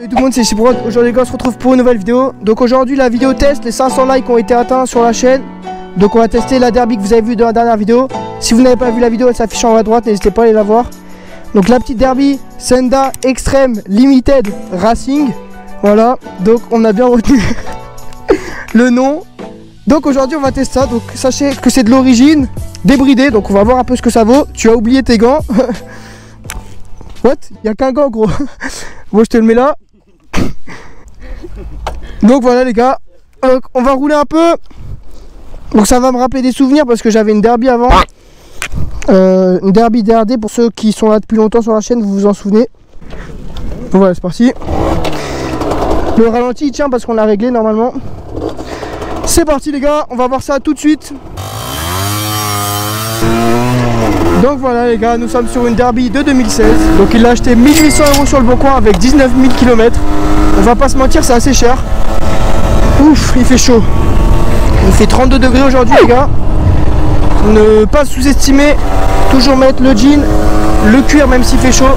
Salut tout le monde, c'est Chibrod. Aujourd'hui les gars, on se retrouve pour une nouvelle vidéo. Donc aujourd'hui la vidéo test, les 500 likes ont été atteints sur la chaîne. Donc on va tester la derby que vous avez vue dans la dernière vidéo. Si vous n'avez pas vu la vidéo, elle s'affiche en haut à droite, n'hésitez pas à aller la voir. Donc la petite derby Senda Extreme Limited Racing. Voilà, donc on a bien retenu le nom. Donc aujourd'hui on va tester ça, donc sachez que c'est de l'origine débridée, donc on va voir un peu ce que ça vaut. Tu as oublié tes gants. What? Il n'y a qu'un gant gros. Bon, je te le mets là. Donc voilà les gars, on va rouler un peu. Donc ça va me rappeler des souvenirs parce que j'avais une derby avant. Une derby DRD, pour ceux qui sont là depuis longtemps sur la chaîne, vous vous en souvenez. Donc voilà, c'est parti. Le ralenti il tient parce qu'on l'a réglé normalement. C'est parti les gars, on va voir ça tout de suite. Donc voilà les gars, nous sommes sur une derby de 2016. Donc il l'a acheté 1800 € sur le bon coin avec 19 000 km. On va pas se mentir, c'est assez cher. Ouf, il fait chaud. Il fait 32 degrés aujourd'hui les gars. Ne pas sous-estimer, toujours mettre le jean, le cuir même s'il fait chaud.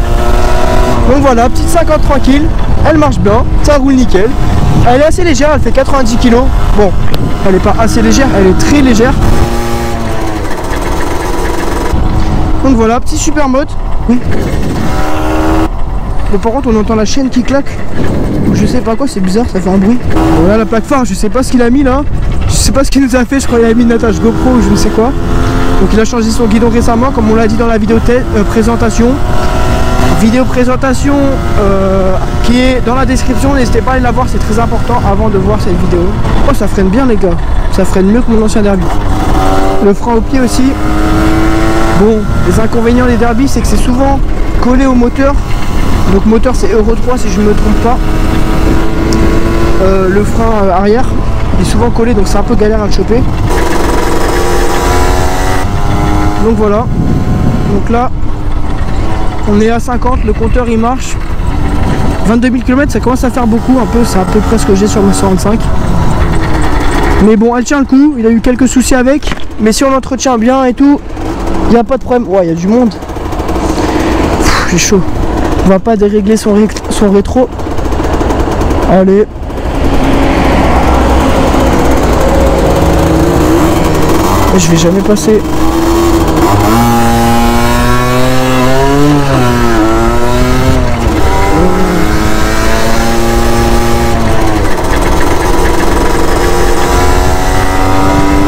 Donc voilà, petite 50 tranquille. Elle marche bien, ça roule nickel. Elle est assez légère, elle fait 90 kg. Bon, elle n'est pas assez légère, elle est très légère. Donc voilà, petit super mode. Oui. Bon, par contre on entend la chaîne qui claque. Je sais pas quoi, c'est bizarre, ça fait un bruit. Voilà la plaque phare, je sais pas ce qu'il a mis là. Je sais pas ce qu'il nous a fait, je crois qu'il a mis une attache GoPro ou je ne sais quoi. Donc il a changé son guidon récemment, comme on l'a dit dans la vidéo présentation. Vidéo présentation qui est dans la description, n'hésitez pas à aller la voir, c'est très important avant de voir cette vidéo. Oh, ça freine bien les gars, ça freine mieux que mon ancien derby. Le frein au pied aussi. Bon, les inconvénients des derby, c'est que c'est souvent collé au moteur. Donc moteur c'est Euro 3 si je ne me trompe pas. Le frein arrière est souvent collé, donc c'est un peu galère à le choper. Donc voilà. Donc là, on est à 50, le compteur il marche. 22 000 km, ça commence à faire beaucoup un peu, c'est à peu près ce que j'ai sur mon 65. Mais bon, elle tient le coup, il a eu quelques soucis avec. Mais si on l'entretient bien et tout, il n'y a pas de problème. Ouais, il y a du monde. J'ai chaud. On va pas dérégler son rétro. Allez. Je vais jamais passer.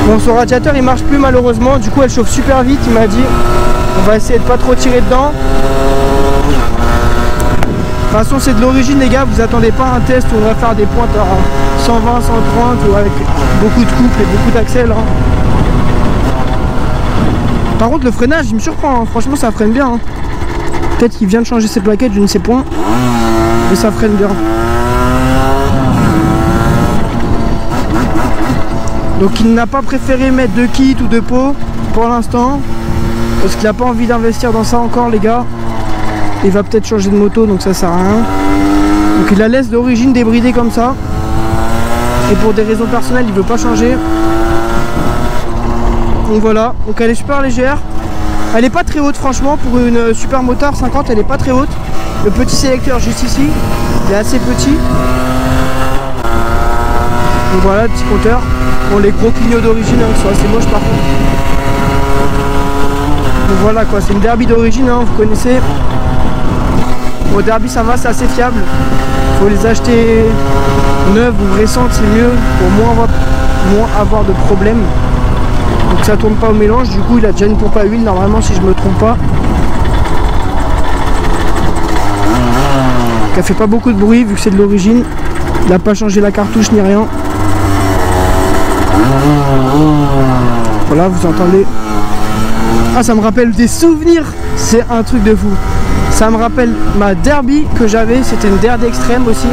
Bon, son radiateur il marche plus malheureusement, du coup elle chauffe super vite, il m'a dit. On va essayer de pas trop tirer dedans. De toute façon c'est de l'origine les gars, vous attendez pas un test où on va faire des pointes à 120, 130 ou avec beaucoup de couple et beaucoup d'axels. Hein. Par contre le freinage il me surprend, hein. Franchement ça freine bien. Hein. Peut-être qu'il vient de changer ses plaquettes, je ne sais point. Mais ça freine bien. Donc il n'a pas préféré mettre de kit ou de pot pour l'instant. Parce qu'il n'a pas envie d'investir dans ça encore les gars. Il va peut-être changer de moto donc ça sert à rien. Donc il la laisse d'origine débridée comme ça. Et pour des raisons personnelles il veut pas changer. Donc voilà, donc elle est super légère. Elle est pas très haute franchement pour une super motard 50, elle est pas très haute. Le petit sélecteur juste ici, il est assez petit. Donc voilà le petit compteur. Bon, les gros clignots d'origine hein, sont assez moches par contre. Donc voilà quoi, c'est une derby d'origine, hein, vous connaissez. Au derby ça va, c'est assez fiable. Faut les acheter neuves ou récentes, c'est mieux pour moins avoir de problèmes. Donc ça tourne pas au mélange, du coup il a déjà une pompe à huile normalement si je me trompe pas. Elle fait pas beaucoup de bruit vu que c'est de l'origine. Il n'a pas changé la cartouche ni rien. Voilà, vous entendez. Ah, ça me rappelle des souvenirs. C'est un truc de fou. Ça me rappelle ma derby que j'avais. C'était une DRD extrême aussi.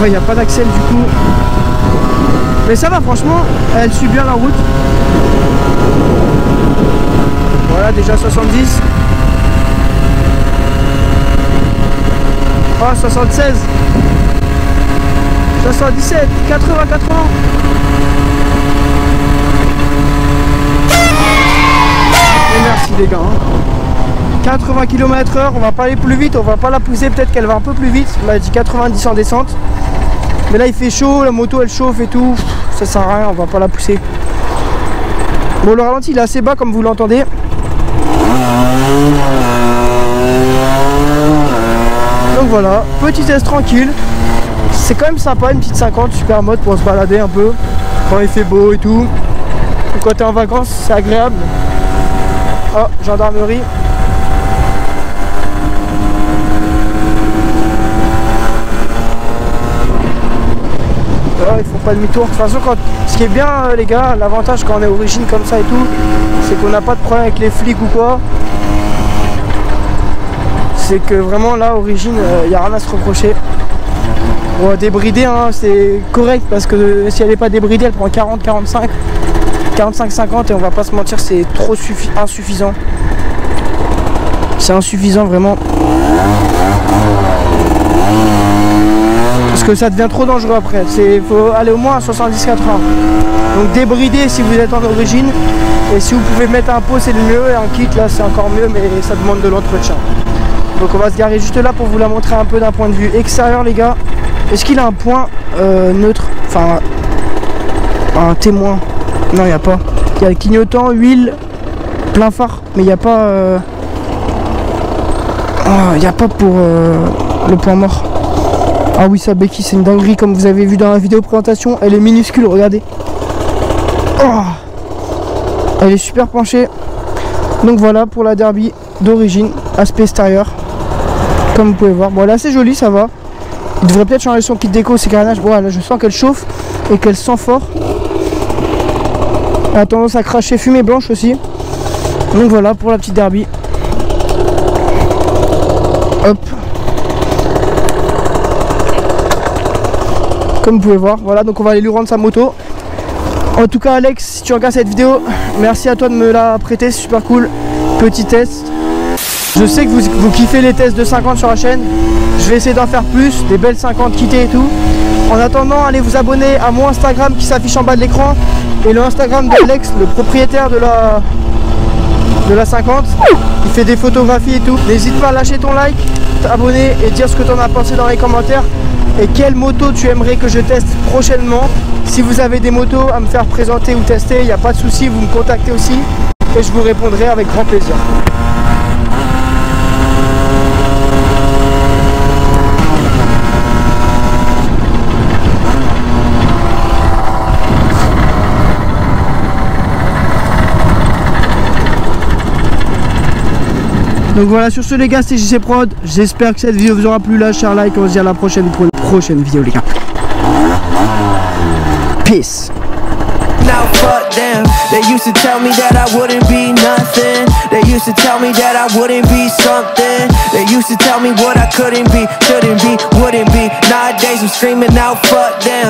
Ouais, il n'y a pas d'axel du coup. Mais ça va, franchement. Elle suit bien la route. Voilà, déjà 70. Oh, 76. 77, 80, 80. Et merci les gars. 80 km/h, on va pas aller plus vite, on va pas la pousser, peut-être qu'elle va un peu plus vite. On m'a dit 90 en descente. Mais là il fait chaud, la moto elle chauffe et tout, ça sert à rien, on va pas la pousser. Bon, le ralenti il est assez bas comme vous l'entendez. Donc voilà, petit test tranquille. C'est quand même sympa, une petite 50 super mode pour se balader un peu quand il fait beau et tout. Donc, quand t'es en vacances c'est agréable. Oh, gendarmerie. Ils font pas demi-tour. De toute façon, ce qui est bien les gars, l'avantage quand on est origine comme ça et tout, c'est qu'on n'a pas de problème avec les flics ou quoi. C'est que vraiment là, origine, il n'y a rien à se reprocher. Bon, débridée, hein, c'est correct parce que si elle n'est pas débridée, elle prend 40, 45, 45, 50 et on va pas se mentir, c'est trop insuffisant. C'est insuffisant vraiment. Parce que ça devient trop dangereux après. Il faut aller au moins à 70-80. Donc débridé si vous êtes en origine. Et si vous pouvez mettre un pot c'est le mieux. Et un kit là c'est encore mieux, mais ça demande de l'entretien. Donc on va se garer juste là pour vous la montrer un peu d'un point de vue extérieur les gars. Est-ce qu'il a un point neutre? Enfin un témoin? Non il n'y a pas. Il y a le clignotant, huile, plein phare. Mais il n'y a pas il n'y a pas pour le point mort. Ah oui, sa béquille c'est une dinguerie comme vous avez vu dans la vidéo présentation. Elle est minuscule, regardez. Oh, elle est super penchée. Donc voilà pour la Derby d'origine, aspect extérieur. Comme vous pouvez voir. Bon, elle est assez jolie, ça va. Il devrait peut-être changer son kit déco, ses carnages. Voilà, je sens qu'elle chauffe et qu'elle sent fort. Elle a tendance à cracher fumée blanche aussi. Donc voilà pour la petite Derby. Hop. Comme vous pouvez voir, voilà, donc on va aller lui rendre sa moto. En tout cas Alex, si tu regardes cette vidéo, merci à toi de me la prêter, c'est super cool. Petit test. Je sais que vous kiffez les tests de 50 sur la chaîne. Je vais essayer d'en faire plus, des belles 50 quittées et tout. En attendant, allez vous abonner à mon Instagram qui s'affiche en bas de l'écran. Et le Instagram d'Alex, le propriétaire de la 50. Il fait des photographies et tout. N'hésite pas à lâcher ton like, t'abonner et dire ce que tu en as pensé dans les commentaires. Et quelle moto tu aimerais que je teste prochainement. Si vous avez des motos à me faire présenter ou tester, il n'y a pas de souci, vous me contactez aussi et je vous répondrai avec grand plaisir. Donc voilà, sur ce les gars, c'était JC Prod. J'espère que cette vidéo vous aura plu. Lâchez un like, on se dit à la prochaine pour une prochaine vidéo les gars. Peace. Now fuck them. They used to tell me that I wouldn't be nothing. They used to tell me that I wouldn't be something. They used to tell me what I couldn't be, shouldn't be, wouldn't be. Nowadays I'm screaming out fuck them.